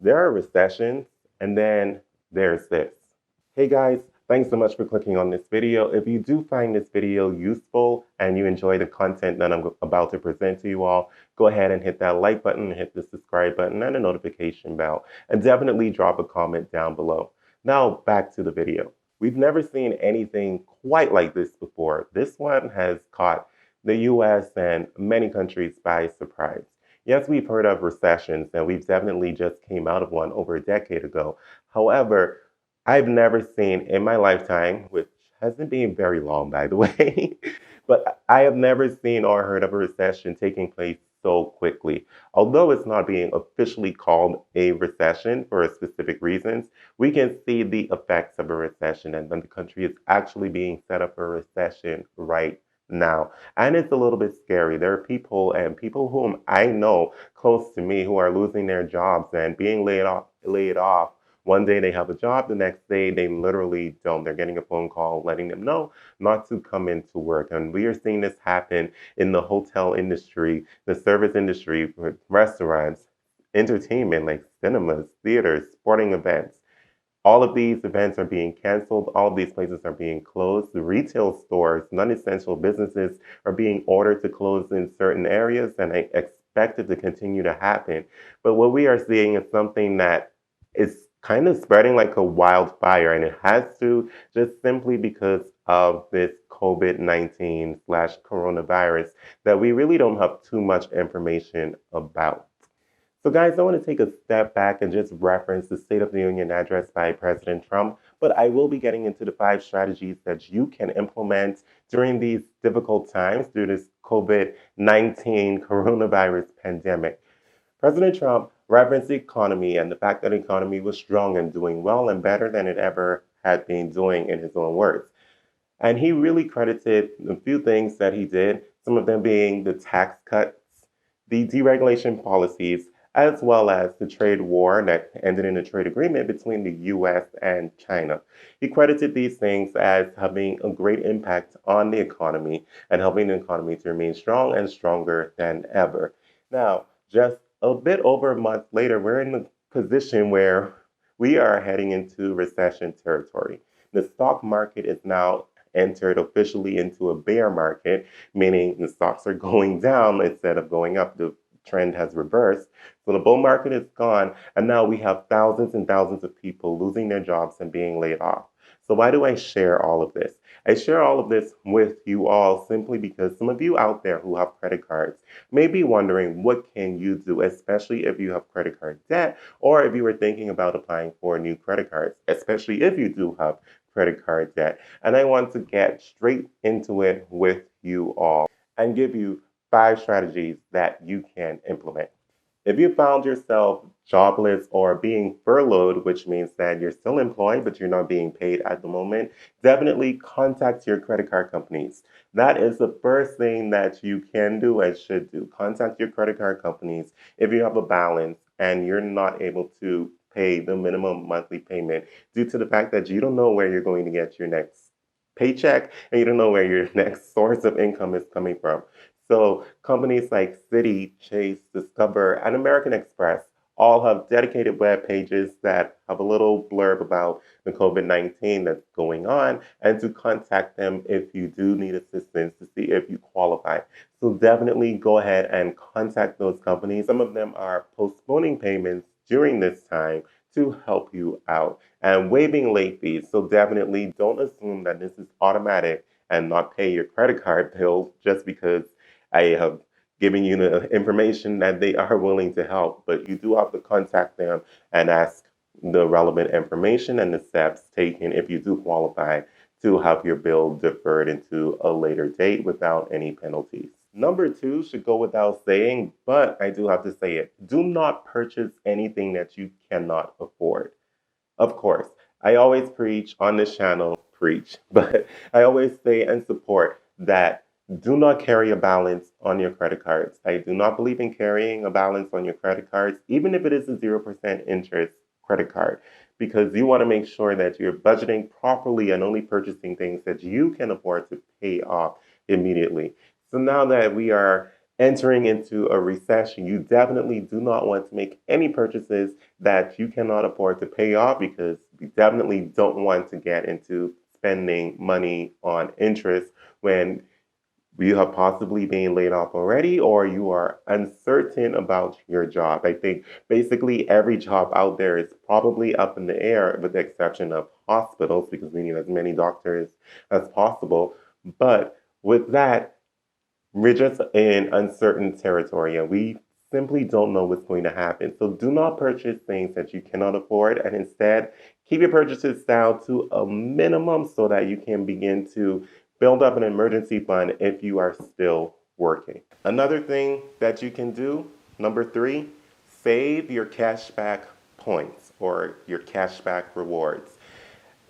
there are recessions, and then there's this. Hey guys, thanks so much for clicking on this video. If you do find this video useful and you enjoy the content that I'm about to present to you all, go ahead and hit that like button, hit the subscribe button, and the notification bell, and definitely drop a comment down below. Now back to the video. We've never seen anything quite like this before. This one has caught the US and many countries by surprise. Yes, we've heard of recessions, and we've definitely just came out of one over a decade ago. However, I've never seen in my lifetime, which hasn't been very long, by the way, but I have never seen or heard of a recession taking place so quickly. Although it's not being officially called a recession for specific reasons, we can see the effects of a recession, and then the country is actually being set up for a recession right now. And it's a little bit scary. There are people whom I know close to me who are losing their jobs and being laid off. One day they have a job, the next day they literally don't. They're getting a phone call letting them know not to come into work. And we are seeing this happen in the hotel industry, the service industry, restaurants, entertainment like cinemas, theaters, sporting events. All of these events are being canceled. All of these places are being closed. The retail stores, non-essential businesses are being ordered to close in certain areas, and I expect it to continue to happen. But what we are seeing is something that is kind of spreading like a wildfire, and it has to, just simply because of this COVID-19 slash coronavirus that we really don't have too much information about. So guys, I want to take a step back and just reference the State of the Union address by President Trump, but I will be getting into the 5 strategies that you can implement during these difficult times due to this COVID-19 coronavirus pandemic. President Trump referenced the economy and the fact that the economy was strong and doing well and better than it ever had been doing, in his own words. And he really credited a few things that he did, some of them being the tax cuts, the deregulation policies, as well as the trade war that ended in a trade agreement between the US and China. He credited these things as having a great impact on the economy and helping the economy to remain strong and stronger than ever. Now, just a bit over a month later, we're in a position where we are heading into recession territory. The stock market is now entered officially into a bear market, meaning the stocks are going down instead of going up. The trend has reversed. So the bull market is gone, and now we have thousands and thousands of people losing their jobs and being laid off. So why do I share all of this? I share all of this with you all simply because some of you out there who have credit cards may be wondering what can you do, especially if you have credit card debt or if you were thinking about applying for new credit cards, especially if you do have credit card debt. And I want to get straight into it with you all and give you 5 strategies that you can implement. If you found yourself jobless or being furloughed, which means that you're still employed but you're not being paid at the moment, definitely contact your credit card companies. That is the first thing that you can do and should do. Contact your credit card companies if you have a balance and you're not able to pay the minimum monthly payment due to the fact that you don't know where you're going to get your next paycheck and you don't know where your next source of income is coming from. So companies like Citi, Chase, Discover, and American Express all have dedicated web pages that have a little blurb about the COVID-19 that's going on and to contact them if you do need assistance to see if you qualify. So definitely go ahead and contact those companies. Some of them are postponing payments during this time to help you out and waiving late fees. So definitely don't assume that this is automatic and not pay your credit card bill just because I have given you the information that they are willing to help, but you do have to contact them and ask the relevant information and the steps taken if you do qualify to have your bill deferred into a later date without any penalties. Number 2 should go without saying, but I do have to say it. Do not purchase anything that you cannot afford. Of course, I always preach on this channel, but I always say and support that do not carry a balance on your credit cards. I do not believe in carrying a balance on your credit cards, even if it is a 0% interest credit card, because you want to make sure that you're budgeting properly and only purchasing things that you can afford to pay off immediately. So now that we are entering into a recession, you definitely do not want to make any purchases that you cannot afford to pay off, because you definitely don't want to get into spending money on interest when you have possibly been laid off already, or you are uncertain about your job. I think basically every job out there is probably up in the air, with the exception of hospitals, because we need as many doctors as possible. But with that, we're just in uncertain territory, and we simply don't know what's going to happen. So do not purchase things that you cannot afford, and instead keep your purchases down to a minimum so that you can begin to build up an emergency fund if you are still working. Another thing that you can do, number three, save your cashback points or your cashback rewards.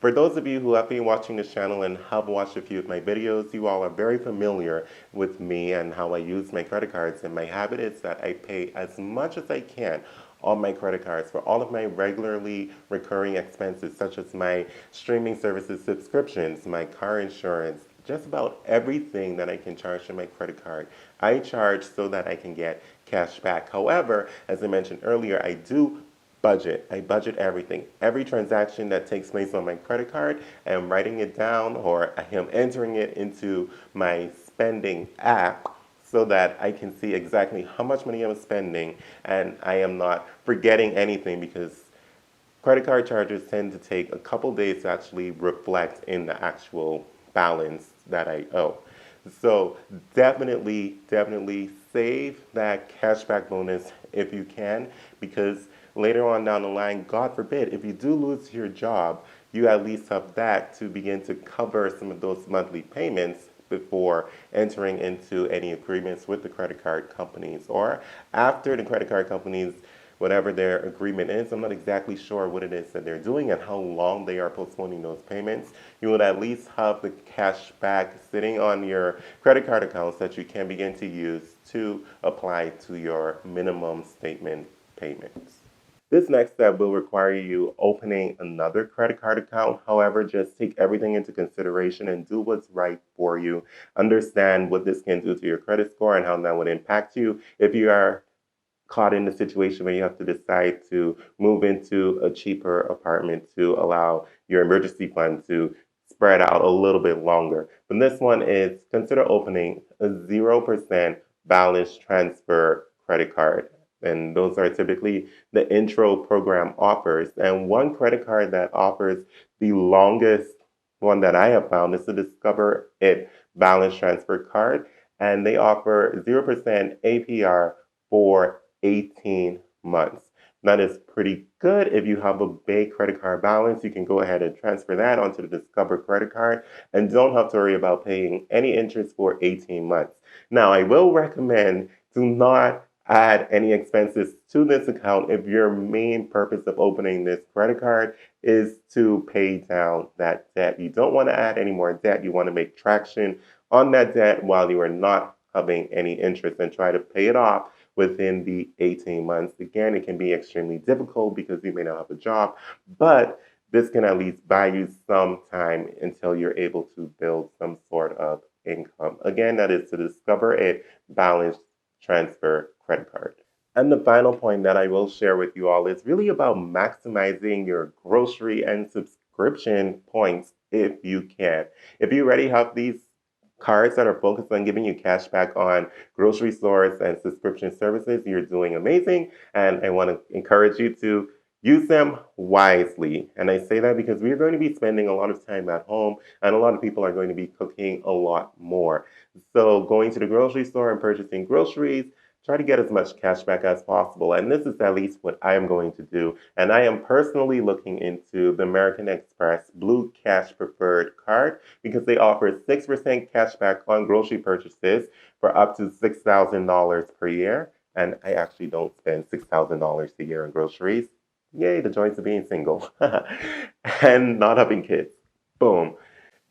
For those of you who have been watching this channel and have watched a few of my videos, you all are very familiar with me and how I use my credit cards. And my habit is that I pay as much as I can on my credit cards for all of my regularly recurring expenses, such as my streaming services subscriptions, my car insurance, just about everything that I can charge to my credit card. I charge so that I can get cash back. However, as I mentioned earlier, I do budget. I budget everything. Every transaction that takes place on my credit card, I am writing it down, or I am entering it into my spending app so that I can see exactly how much money I'm spending, and I am not forgetting anything, because credit card charges tend to take a couple days to actually reflect in the actual balance that I owe. So definitely save that cashback bonus if you can, because later on down the line, God forbid, if you do lose your job, you at least have that to begin to cover some of those monthly payments before entering into any agreements with the credit card companies, or after the credit card companies, whatever their agreement is. I'm not exactly sure what it is that they're doing and how long they are postponing those payments. You would at least have the cash back sitting on your credit card accounts that you can begin to use to apply to your minimum statement payments. This next step will require you opening another credit card account. However, just take everything into consideration and do what's right for you. Understand what this can do to your credit score and how that would impact you if you are caught in a situation where you have to decide to move into a cheaper apartment to allow your emergency fund to spread out a little bit longer. But this one is, consider opening a 0% balance transfer credit card. And those are typically the intro program offers. And one credit card that offers the longest one that I have found is the Discover It balance transfer card. And they offer 0% APR for 18 months. That is pretty good. If you have a big credit card balance, you can go ahead and transfer that onto the Discover credit card and don't have to worry about paying any interest for 18 months. Now, I will recommend, do not add any expenses to this account if your main purpose of opening this credit card is to pay down that debt. You don't want to add any more debt. You want to make traction on that debt while you are not having any interest, and try to pay it off within the 18 months. Again, it can be extremely difficult because you may not have a job, but this can at least buy you some time until you're able to build some sort of income. Again, that is to Discover It balance transfer credit card. And the final point that I will share with you all is really about maximizing your grocery and subscription points if you can. If you already have these cards that are focused on giving you cash back on grocery stores and subscription services, you're doing amazing. And I want to encourage you to use them wisely. And I say that because we're going to be spending a lot of time at home, and a lot of people are going to be cooking a lot more. So going to the grocery store and purchasing groceries, try to get as much cash back as possible. And this is at least what I am going to do. And I am personally looking into the American Express Blue Cash Preferred card, because they offer 6% cash back on grocery purchases for up to $6,000 per year. And I actually don't spend $6,000 a year on groceries. Yay, the joys of being single and not having kids. Boom.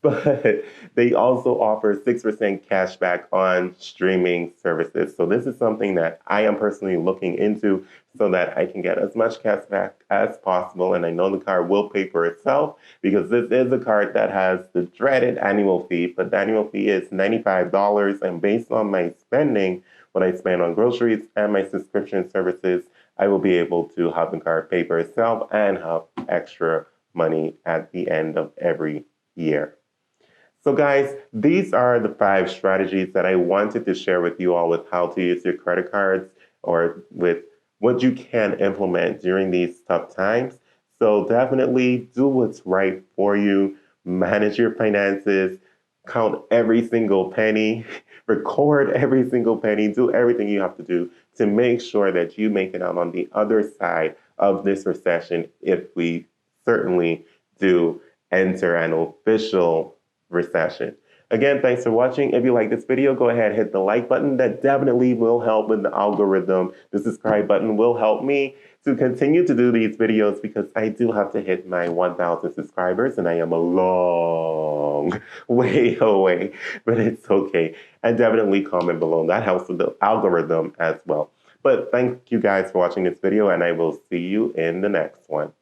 But they also offer 6% cash back on streaming services. So this is something that I am personally looking into so that I can get as much cash back as possible. And I know the card will pay for itself, because this is a card that has the dreaded annual fee, but the annual fee is $95. And based on my spending what I spend on groceries and my subscription services, I will be able to have the card pay for itself and have extra money at the end of every year. So guys, these are the 5 strategies that I wanted to share with you all with how to use your credit cards or with what you can implement during these tough times. So definitely do what's right for you, manage your finances, count every single penny, record every single penny, do everything you have to do to make sure that you make it out on the other side of this recession if we certainly do enter an official recession. Again, thanks for watching. If you like this video, go ahead and hit the like button. That definitely will help with the algorithm. The subscribe button will help me to continue to do these videos because I do have to hit my 1,000 subscribers and I am a long way away, but it's okay. And definitely comment below. That helps with the algorithm as well. But thank you guys for watching this video and I will see you in the next one.